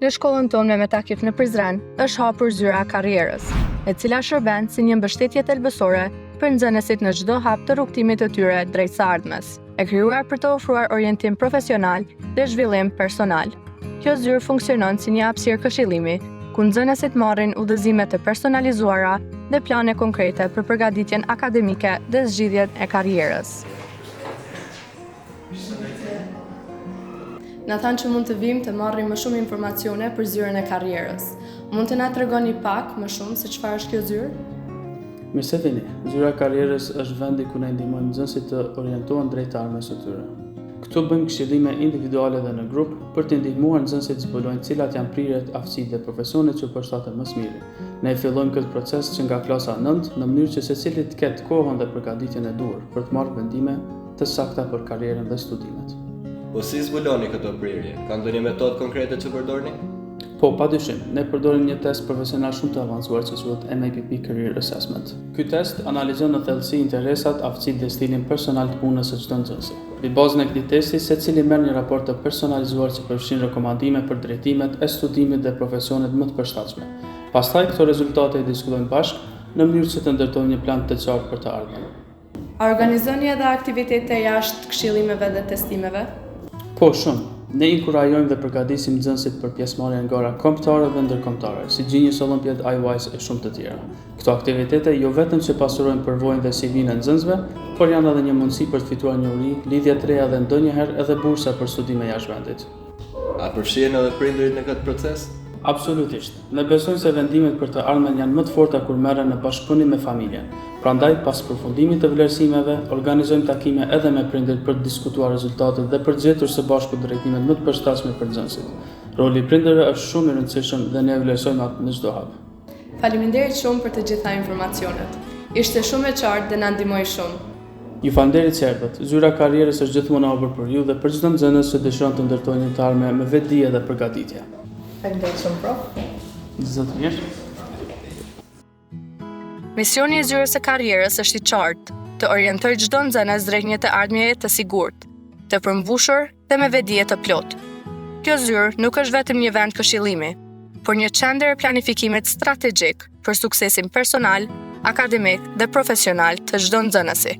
Në shkollën tonë me Metakif në Prizren është hapur zyra e karrierës, e cila shërben si një mbështetje thelbësore për nxënësit në çdo hap të rrugtimit të tyre drejt së ardhmes, e krijuar për të ofruar orientim profesional dhe zhvillim personal. Kjo zyrë funksionon si një hapësirë këshillimi, ku nxënësit marrin udhëzime të personalizuara dhe plane konkrete për përgatitjen akademike dhe zgjidhjen e karrierës. Na thanë që mund të vim të marrim më shumë informacione për zyrën e karrierës. Mund të na tregoni pak më shumë se çfarë është kjo zyrë? Mirë se vini. Zyra e karrierës është vendi ku ne ndihmojmë nxënësit të orientohen drejt ardhmes së tyre. Këtu bëjmë këshillime individuale dhe në grup për të ndihmuar nxënësit të zbulojnë cilat janë prirjet, aftësitë dhe profesionet që përshtaten më së miri. Ne fillojmë këtë proces që nga klasa 9 në mënyrë që secili të ketë kohën dhe përgatitjen e duhur për të marrë vendime të sakta për karrierën dhe studimet. Po si zbuloni këto prirje? Ka ndonjë metodë konkrete që përdorni? Po, padyshim, ne përdorim një test profesional shumë të avancuar që quhet MAPP Career Assessment. Ky test analizon në thellësi interesat, aftësitë dhe stilin personal të punës së çdo nxënësi. Mbi bazën e këtij testi, secili merr një raport të personalizuar që përfshin rekomandime për drejtimet e studimit dhe profesionet më të përshtatshme. Pastaj këto rezultate i diskutojmë bashkë në mënyrë që të ndërtojmë një plan të qartë për të ardhmen. A organizoni edhe aktivitete jashtë këshillimeve dhe testimeve? Po, shumë. Ne inkurajojmë dhe përgatisim nxënësit për pjesëmarrje në gara kombëtare dhe ndërkombëtare, si Genius Olympiad, iWise e shumë të tjera. Këto aktivitete jo vetëm që pasurojnë përvojën dhe CV-n e nxënësve, por janë edhe një mundësi për të fituar njohuri, lidhje të reja dhe ndonjëherë edhe bursa për studime jashtë vendit. A përfshihen edhe prindërit në këtë proces? Absolutisht. Ne besojmë se vendimet për të ardhmen janë më të forta kur merren në bashkëpunim me familjen. Prandaj, pas përfundimit të vlerësimeve, organizojmë takime edhe me prindërit për të diskutuar rezultatet dhe për të gjetur së bashku drejtimet më të përshtatshme për nxënësit. Roli i prindërve është shumë i rëndësishëm dhe ne vlerësojmë atë në çdo hap. Faleminderit shumë për të gjitha informacionet. Ishte shumë e qartë dhe na ndihmoi shumë. Ju falenderit që zyra e karrierës është gjithmonë e hapur për ju dhe për çdo nxënës që dëshiron të ndërtojë një të ardhme me vetdije dhe përgatitje. Faleminderit shumë, prof. Zot mirë. Misioni i zyrës së karrierës është i qartë, të orientojë çdo nxënës drejt një të ardhmeje të sigurt, të përmbushur dhe me vetdije të plotë. Kjo zyrë nuk është vetëm një vend këshillimi, por një qendër e planifikimit strategjik për suksesin personal, akademik dhe profesional të çdo nxënësi.